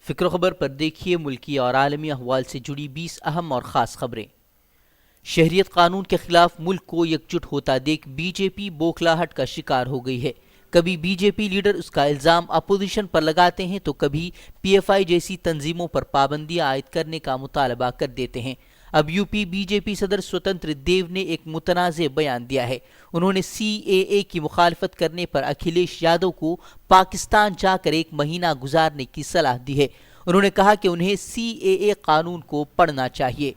فکر و خبر پر دیکھیے ملکی اور عالمی احوال سے جڑی 20 اہم اور خاص خبریں۔ شہریت قانون کے خلاف ملک کو یکجٹ ہوتا دیکھ بی جے پی بوکھلاہٹ کا شکار ہو گئی ہے۔ کبھی بی جے پی لیڈر اس کا الزام اپوزیشن پر لگاتے ہیں تو کبھی پی ایف آئی جیسی تنظیموں پر پابندیاں عائد کرنے کا مطالبہ کر دیتے ہیں۔ اب یو پی بی جے پی صدر سوتنتر دیو نے ایک متنازع بیان دیا ہے۔ انہوں نے سی اے اے کی مخالفت کرنے پر اکھلیش یادو کو پاکستان جا کر 1 مہینہ گزارنے کی صلاح دی ہے۔ انہوں نے کہا کہ انہیں سی اے اے قانون کو پڑھنا چاہیے۔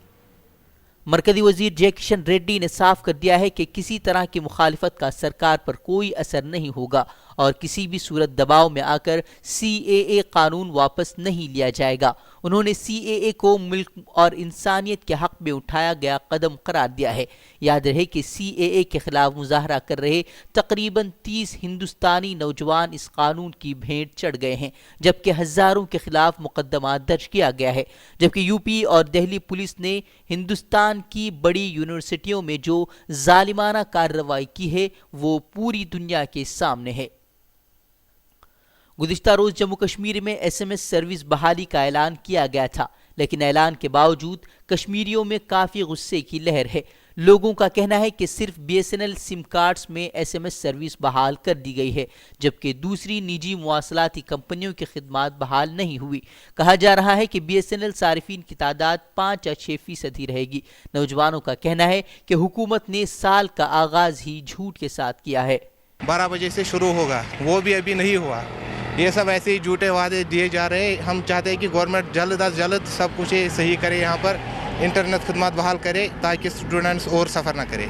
مرکزی وزیر جے کشن ریڈی نے صاف کر دیا ہے کہ کسی طرح کی مخالفت کا سرکار پر کوئی اثر نہیں ہوگا اور کسی بھی صورت دباؤ میں آ کر سی اے اے قانون واپس نہیں لیا جائے گا۔ انہوں نے سی اے اے کو ملک اور انسانیت کے حق میں اٹھایا گیا قدم قرار دیا ہے۔ یاد رہے کہ سی اے اے کے خلاف مظاہرہ کر رہے تقریباً 30 ہندوستانی نوجوان اس قانون کی بھینٹ چڑھ گئے ہیں، جبکہ ہزاروں کے خلاف مقدمہ درج کیا گیا ہے۔ جبکہ یو پی اور دہلی پولیس نے ہندوستان کی بڑی یونیورسٹیوں میں جو ظالمانہ کارروائی کی ہے وہ پوری دنیا کے سامنے ہے۔ گزشتہ روز جموں کشمیر میں ایس ایم ایس سروس بحالی کا اعلان کیا گیا تھا، لیکن اعلان کے باوجود کشمیریوں میں کافی غصے کی لہر ہے۔ لوگوں کا کہنا ہے کہ صرف بی ایس این ایل سم کارڈز میں ایس ایم ایس سروس بحال کر دی گئی ہے، جبکہ دوسری نجی مواصلاتی کمپنیوں کی خدمات بحال نہیں ہوئی۔ کہا جا رہا ہے کہ بی ایس این ایل صارفین کی تعداد 5 یا 6% ہی رہے گی۔ نوجوانوں کا کہنا ہے کہ حکومت نے سال کا آغاز ہی جھوٹ کے ساتھ کیا ہے۔ 12 بجے سے شروع ہوگا، وہ بھی ابھی نہیں ہوا۔ یہ سب ایسے ہی جھوٹے وعدے دیے جا رہے ہیں۔ ہم چاہتے ہیں کہ گورنمنٹ جلد از جلد سب کچھ صحیح کرے، یہاں پر انٹرنیٹ خدمات بحال کرے تاکہ اسٹوڈنٹس اور سفر نہ کرے۔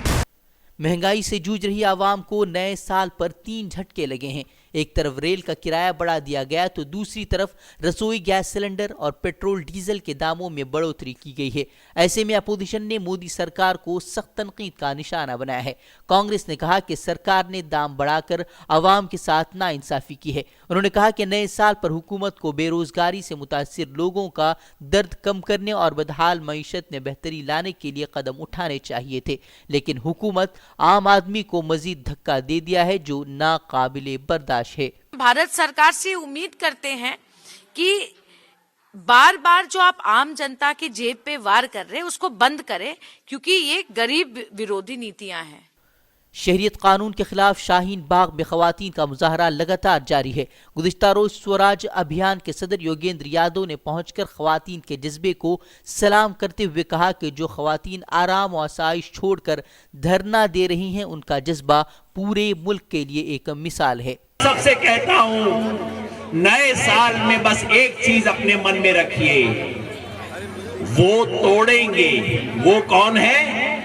مہنگائی سے جوجھ رہی عوام کو نئے سال پر 3 جھٹکے لگے ہیں۔ ایک طرف ریل کا کرایہ بڑھا دیا گیا تو دوسری طرف رسوئی گیس سلنڈر اور پیٹرول ڈیزل کے داموں میں بڑھوتری کی گئی ہے۔ ایسے میں اپوزیشن نے مودی سرکار کو سخت تنقید کا نشانہ بنایا ہے۔ کانگریس نے کہا کہ سرکار نے دام بڑھا کر عوام کے ساتھ ناانصافی کی ہے۔ انہوں نے کہا کہ نئے سال پر حکومت کو بے روزگاری سے متاثر لوگوں کا درد کم کرنے اور بدحال معیشت میں بہتری لانے کے لیے قدم اٹھانے چاہیے تھے، لیکن حکومت عام آدمی کو مزید دھکا دے دیا ہے جو ناقابل برداشت ہے۔ بھارت سرکار سے امید کرتے ہیں کہ بار بار جو آپ عام جنتا کی جیب پہ وار کر رہے ہیں اس کو بند کریں، کیونکہ یہ غریب ورودھی نیتیاں ہیں۔ شہریت قانون کے خلاف شاہین باغ میں خواتین کا مظاہرہ لگاتار جاری ہے۔ گزشتہ روز سوراج ابھیان کے صدر یوگیندر یادو نے پہنچ کر خواتین کے جذبے کو سلام کرتے ہوئے کہا کہ جو خواتین آرام و آسائش چھوڑ کر دھرنا دے رہی ہیں ان کا جذبہ پورے ملک کے لیے ایک مثال ہے۔ سب سے کہتا ہوں، نئے سال میں بس ایک چیز اپنے من میں رکھیے، وہ توڑیں گے۔ وہ کون ہے؟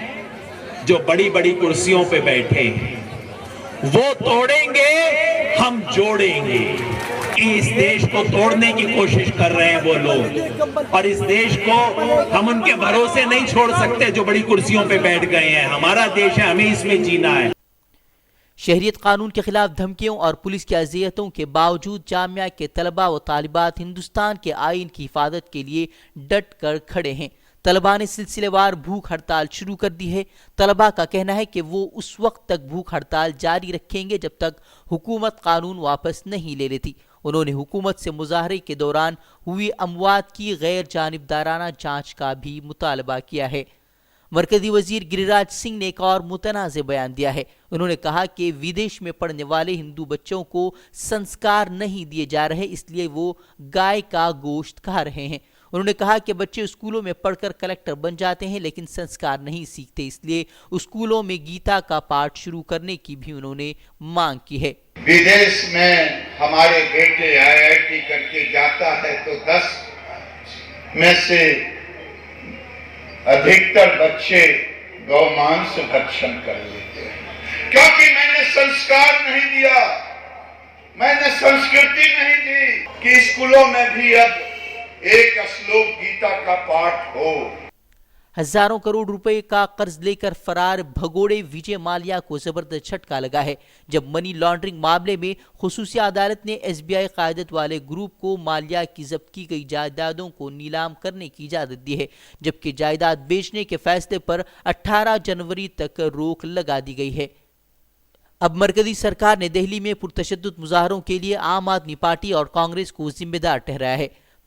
جو بڑی بڑی کرسیوں پہ بیٹھے، وہ توڑیں گے، ہم جوڑیں گے۔ اس دیش کو توڑنے کی کوشش کر رہے ہیں وہ لوگ، اور اس دیش کو ہم ان کے بھروسے نہیں چھوڑ سکتے جو بڑی کرسیوں پہ بیٹھ گئے ہیں۔ ہمارا دیش ہے، ہمیں اس میں جینا ہے۔ شہریت قانون کے خلاف دھمکیوں اور پولیس کی اذیتوں کے باوجود جامعہ کے طلباء و طالبات ہندوستان کے آئین کی حفاظت کے لیے ڈٹ کر کھڑے ہیں۔ طلباء نے سلسلے وار بھوک ہڑتال شروع کر دی ہے۔ طلباء کا کہنا ہے کہ وہ اس وقت تک بھوک ہڑتال جاری رکھیں گے جب تک حکومت قانون واپس نہیں لے لیتی۔ انہوں نے حکومت سے مظاہرے کے دوران ہوئی اموات کی غیر جانبدارانہ جانچ کا بھی مطالبہ کیا ہے۔ مرکزی وزیر گری راج سنگھ نے ایک اور متنازع بیان دیا ہے۔ انہوں نے کہا کہ ودیش میں پڑھنے والے ہندو بچوں کو سنسکار نہیں دیے جا رہے، اس لیے وہ گائے کا گوشت کھا رہے ہیں۔ انہوں نے کہا کہ بچے اسکولوں میں پڑھ کر کلکٹر بن جاتے ہیں لیکن سنسکار نہیں سیکھتے، اس لیے اسکولوں میں گیتا کا پاٹھ شروع کرنے کی بھی انہوں نے مانگ کی ہے۔ ودیش میں ہمارے بیٹے آئی آئی ٹی کر کے جاتا ہے تو 10 میں سے ادھکتر بچے گو مانس بھکشن کر لیتے ہیں، کیونکہ میں نے سنسکار نہیں دیا، میں نے سنسکرتی نہیں دی کہ اسکولوں میں بھی اب ایک اشلوک گیتا کا پاٹھ ہو۔ ہزاروں کروڑ روپے کا قرض لے کر فرار بھگوڑے وجے مالیا کو زبردست جھٹکا لگا ہے، جب منی لانڈرنگ معاملے میں خصوصی عدالت نے ایس بی آئی قیادت والے گروپ کو مالیا کی ضبط کی گئی جائیدادوں کو نیلام کرنے کی اجازت دی ہے، جبکہ جائیداد بیچنے کے فیصلے پر 18 جنوری تک روک لگا دی گئی ہے۔ اب مرکزی سرکار نے دہلی میں پرتشدد مظاہروں کے لیے عام آدمی پارٹی اور کانگریس کو ذمہ دار ٹھہرایا ہے۔